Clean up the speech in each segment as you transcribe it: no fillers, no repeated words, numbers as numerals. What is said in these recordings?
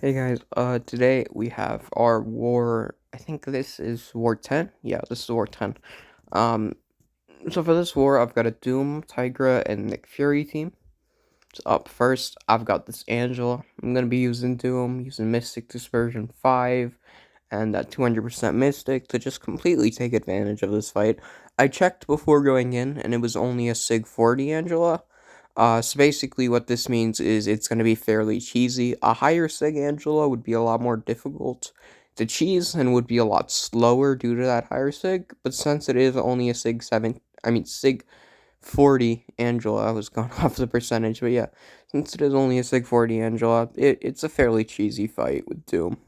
Hey guys, today we have our war, I think this is War 10? Yeah, this is War 10. Um, so for this war, I've got a Doom, Tigra, and Nick Fury team. So up first, I've got this Angela. I'm gonna be using Doom, using Mystic Dispersion 5, and that 200% Mystic to just completely take advantage of this fight. I checked before going in, and it was only a Sig 40 Angela. So basically what this means is it's going to be fairly cheesy. A higher Sig Angela would be a lot more difficult to cheese and would be a lot slower due to that higher Sig, but since it is only a Sig 40 Angela, I was going off the percentage, but yeah, since it is only a Sig 40 Angela, it's a fairly cheesy fight with Doom.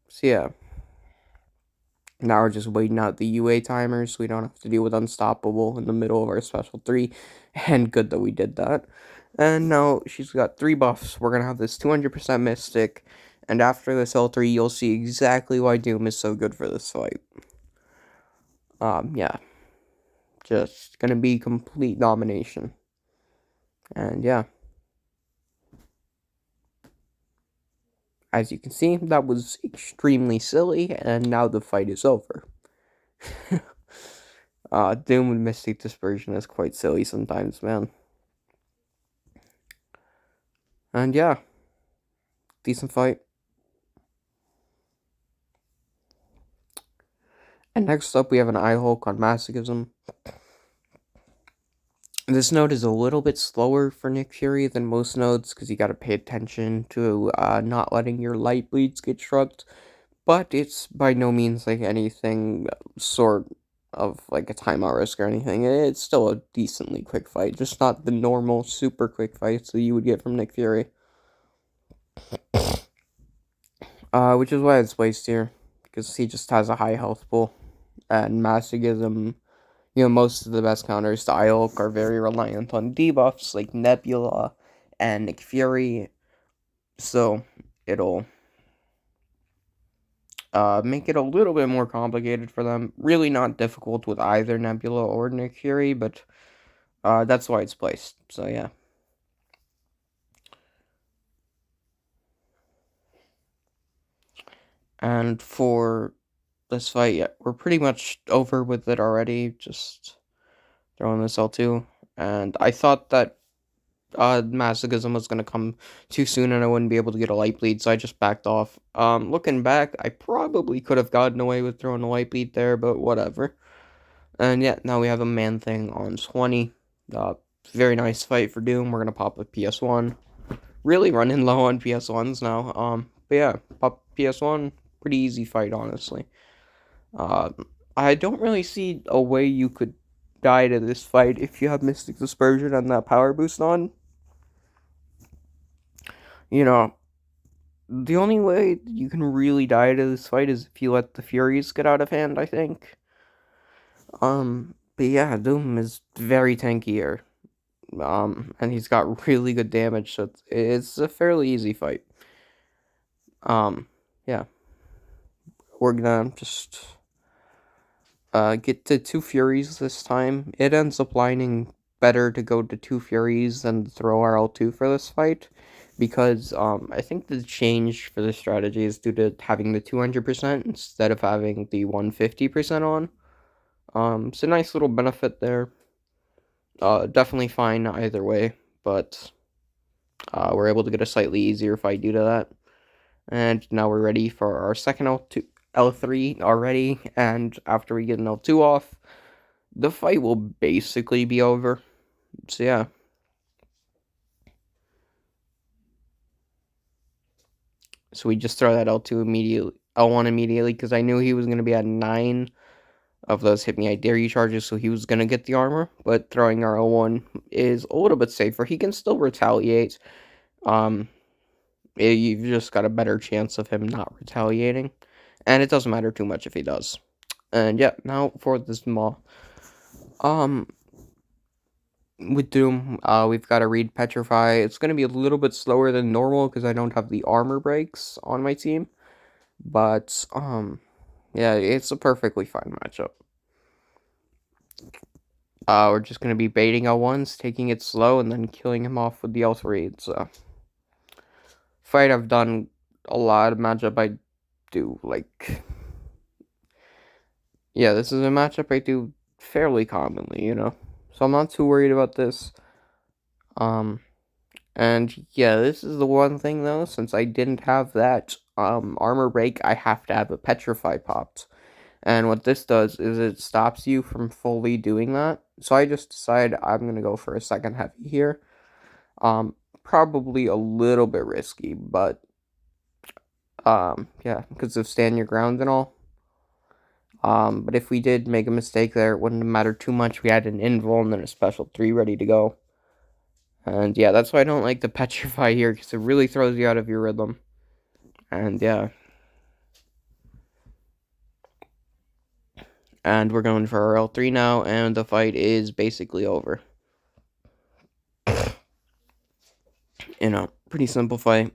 So yeah, now we're just waiting out the UA timers so we don't have to deal with Unstoppable in the middle of our special 3, and good that we did that. And now she's got 3 buffs. We're gonna have this 200% Mystic, and after this L3, you'll see exactly why Doom is so good for this fight. Yeah, just gonna be complete domination. And yeah, as you can see, that was extremely silly, and now the fight is over. Doom with Mystic Dispersion is quite silly sometimes, man. And yeah, decent fight. And next up, we have an Ihulk on Masochism. This node is a little bit slower for Nick Fury than most nodes because you got to pay attention to not letting your light bleeds get shrugged. But it's by no means like anything sort of like a timeout risk or anything. It's still a decently quick fight, just not the normal super quick fights that you would get from Nick Fury. Which is why it's placed here because he just has a high health pool and Masochism. Most of the best counters to Ihulk are very reliant on debuffs like Nebula and Nick Fury, so it'll make it a little bit more complicated for them. Really not difficult with either Nebula or Nick Fury, but that's why it's placed, so yeah. And for this fight, yeah, we're pretty much over with it already, just throwing this L2, and I thought that Masochism was gonna come too soon and I wouldn't be able to get a light bleed, so I just backed off. Looking back, I probably could have gotten away with throwing a light bleed there, but whatever. And yeah, now we have a man thing on 20. Very nice fight for Doom. We're gonna pop a PS1. Really running low on PS1s now. But yeah, pop PS1. Pretty easy fight, honestly. Uh, I don't really see a way you could die to this fight if you have Mystic Dispersion and that power boost on. You know, the only way you can really die to this fight is if you let the Furies get out of hand, I think. But yeah, Doom is very tanky here. And he's got really good damage, so it's a fairly easy fight. Yeah. We're gonna just get to 2 Furies this time. It ends up lining better to go to 2 Furies than to throw RL2 for this fight. Because I think the change for the strategy is due to having the 200% instead of having the 150% on. It's a nice little benefit there. Definitely fine either way, but we're able to get a slightly easier fight due to that. And now we're ready for our second L2, L3 already, and after we get an L2 off, the fight will basically be over. So yeah. So we just throw that L2 immediately, L1 immediately, because I knew he was going to be at 9 of those Hit Me I Dare You charges, so he was going to get the armor, but throwing our L1 is a little bit safer. He can still retaliate. You've just got a better chance of him not retaliating, and it doesn't matter too much if he does. And yeah, now for this Maw. Um, with Doom, we've got to read Petrify. It's going to be a little bit slower than normal because I don't have the armor breaks on my team. But, yeah, it's a perfectly fine matchup. We're just going to be baiting L1s, taking it slow, and then killing him off with the L3. It's a fight I've done a lot of matchup I do, like, yeah, this is a matchup I do fairly commonly, so I'm not too worried about this. And yeah, this is the one thing though, since I didn't have that armor break, I have to have a petrify popped. And what this does is it stops you from fully doing that. So I just decided I'm gonna go for a second heavy here. Probably a little bit risky, but yeah, because of stand your ground and all. But if we did make a mistake there, it wouldn't matter too much. We had an invul and then a special 3 ready to go. And yeah, that's why I don't like the petrify here, because it really throws you out of your rhythm. And yeah. And we're going for our L3 now, and the fight is basically over. Pretty simple fight.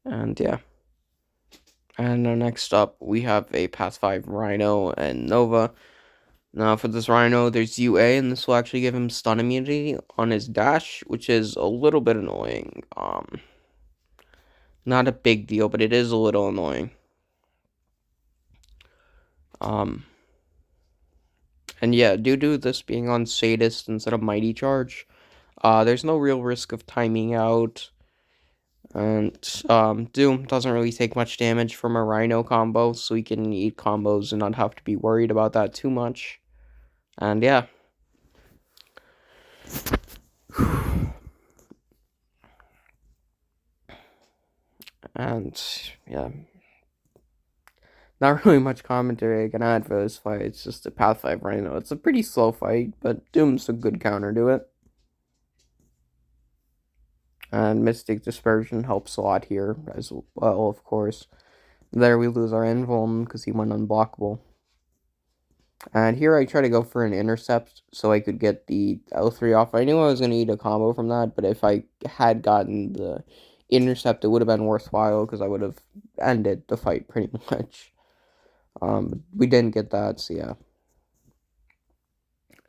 And yeah. And next up, we have a Path 5 Rhino and Nova. Now, for this Rhino, there's UA, and this will actually give him stun immunity on his dash, which is a little bit annoying. Not a big deal, but it is a little annoying. And yeah, due to this being on Sadist instead of Mighty Charge, there's no real risk of timing out. And Doom doesn't really take much damage from a Rhino combo, so he can eat combos and not have to be worried about that too much. And yeah. And yeah. Not really much commentary I can add for this fight. It's just a Path 5 Rhino. It's a pretty slow fight, but Doom's a good counter to it. And Mystic Dispersion helps a lot here as well, of course. There we lose our Invuln because he went unblockable. And here I try to go for an intercept so I could get the L3 off. I knew I was going to eat a combo from that, but if I had gotten the intercept, it would have been worthwhile because I would have ended the fight pretty much. We didn't get that, so yeah.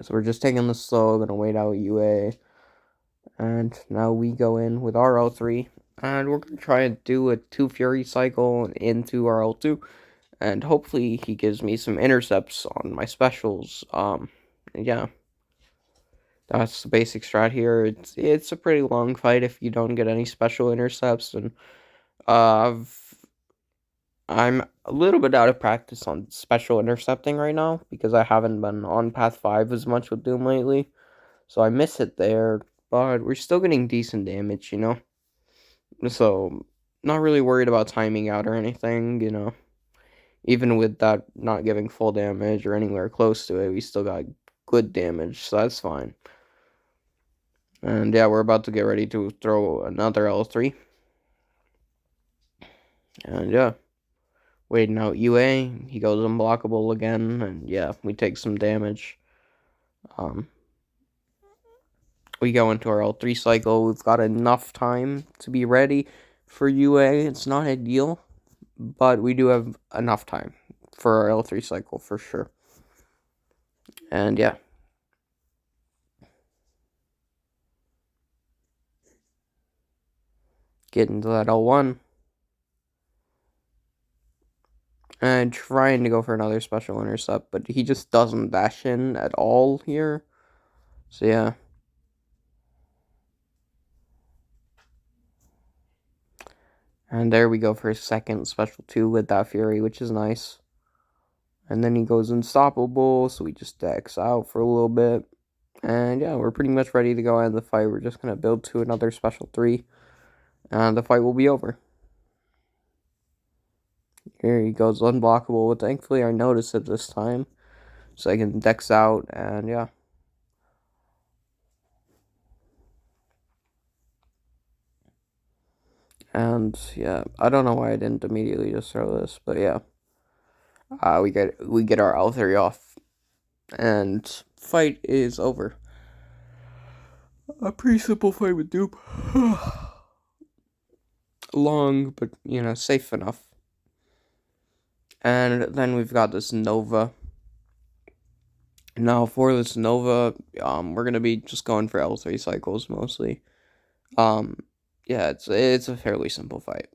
So we're just taking this slow, gonna wait out UA. And now we go in with our L3. And we're gonna try and do a 2 Fury cycle into our L2. And hopefully he gives me some intercepts on my specials. Yeah. That's the basic strat here. It's a pretty long fight if you don't get any special intercepts. And I'm a little bit out of practice on special intercepting right now because I haven't been on Path 5 as much with Doom lately. So I miss it there, but we're still getting decent damage, So, not really worried about timing out or anything, Even with that not giving full damage or anywhere close to it, we still got good damage, so that's fine. And yeah, we're about to get ready to throw another L3. And yeah, waiting out UA, he goes unblockable again, and yeah, we take some damage. We go into our L3 cycle. We've got enough time to be ready for UA. It's not ideal, but we do have enough time for our L3 cycle for sure. And yeah. Get into that L1. And trying to go for another special intercept, but he just doesn't dash in at all here. So yeah. And there we go for his second special 2 with that Fury, which is nice. And then he goes unstoppable, so we just Dex out for a little bit. And yeah, we're pretty much ready to go end the fight. We're just going to build to another special 3. And the fight will be over. Here he goes unblockable. Thankfully, I noticed it this time. So I can Dex out, and yeah. And yeah, I don't know why I didn't immediately just throw this, but yeah. We get our L3 off, and fight is over. A pretty simple fight with Dupe. Long, but safe enough. And then we've got this Nova. Now for this Nova, we're gonna be just going for L3 cycles mostly. Um, yeah, it's a fairly simple fight.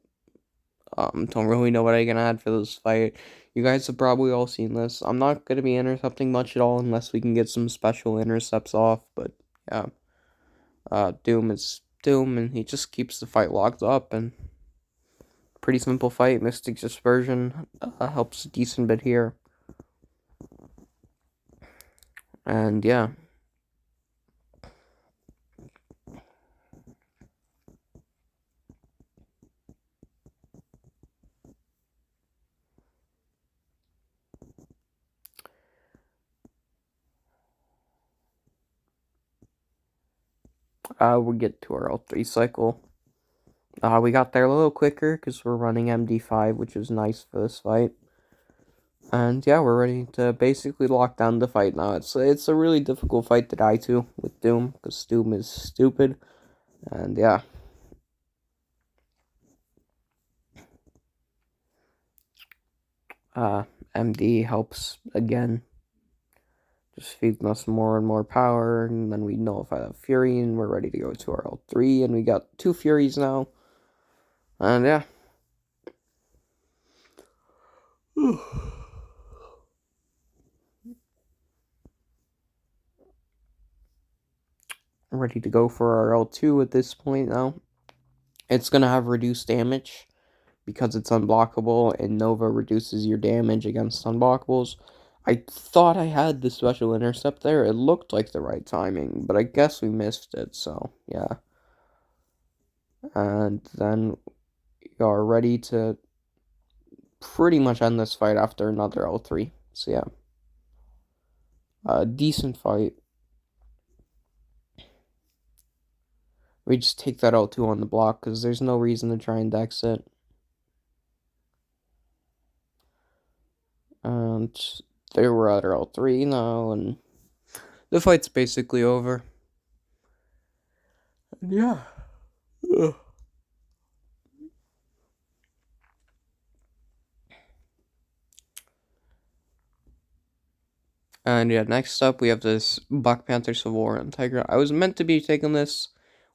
Don't really know what I can add for this fight. You guys have probably all seen this. I'm not gonna be intercepting much at all unless we can get some special intercepts off. But yeah, Doom is Doom, and he just keeps the fight locked up. And pretty simple fight. Mystic Dispersion helps a decent bit here. And yeah. We get to our L3 cycle. We got there a little quicker because we're running MD5, which is nice for this fight. And yeah, we're ready to basically lock down the fight now. It's a really difficult fight to die to with Doom, because Doom is stupid. And yeah. MD helps again. Just feeding us more and more power, and then we nullify that Fury, and we're ready to go to our L3, and we got 2 Furies now. And yeah. Ready to go for our L2 at this point now. It's gonna have reduced damage because it's unblockable, and Nova reduces your damage against unblockables. I thought I had the special intercept there. It looked like the right timing, but I guess we missed it, so yeah. And then we are ready to pretty much end this fight after another L3. So yeah. A decent fight. We just take that L2 on the block because there's no reason to try and dex it. And there we're at our L3 now, and the fight's basically over. And yeah. Ugh. And yeah, next up we have this Black Panther Civil War and Tigra. I was meant to be taking this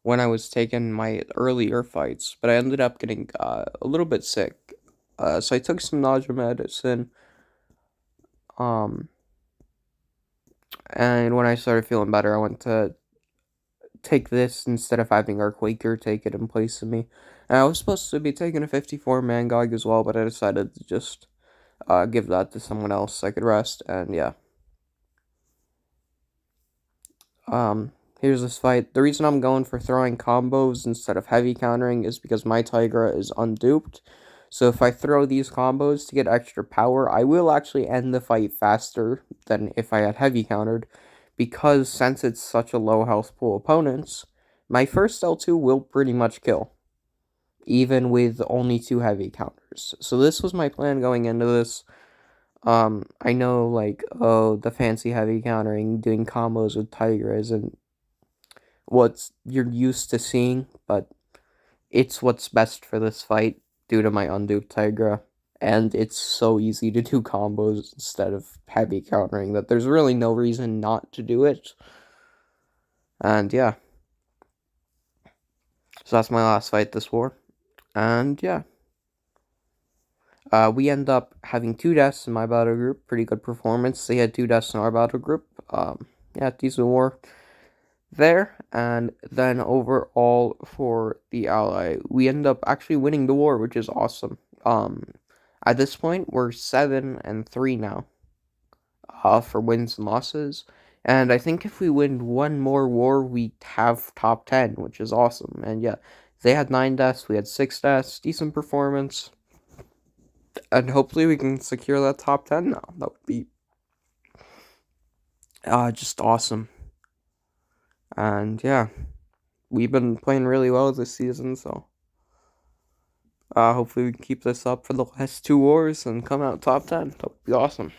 when I was taking my earlier fights, but I ended up getting a little bit sick. So I took some nausea medicine. And when I started feeling better, I went to take this instead of having our Quaker take it in place of me. And I was supposed to be taking a 54 Mangog as well, but I decided to just give that to someone else so I could rest. And yeah. Here's this fight. The reason I'm going for throwing combos instead of heavy countering is because my Tigra is unduped. So if I throw these combos to get extra power, I will actually end the fight faster than if I had heavy countered. Because since it's such a low health pool opponents, my first L2 will pretty much kill. Even with only 2 heavy counters. So this was my plan going into this. I know, like, oh, the fancy heavy countering, doing combos with Tigra isn't what you're used to seeing, but it's what's best for this fight due to my unduped Tigra. And it's so easy to do combos instead of heavy countering that there's really no reason not to do it. And yeah. So that's my last fight this war. And yeah. We end up having 2 deaths in my battle group. Pretty good performance. They had 2 deaths in our battle group. Yeah, decent war there. And then overall for the ally, we end up actually winning the war, which is awesome. At this point, we're 7-3 now. For wins and losses. And I think if we win one more war, we have top 10, which is awesome. And yeah, they had 9 deaths, we had 6 deaths. Decent performance. And hopefully we can secure that top 10 now. That would be just awesome. And yeah, we've been playing really well this season, so hopefully we can keep this up for the last 2 wars and come out top 10. That would be awesome.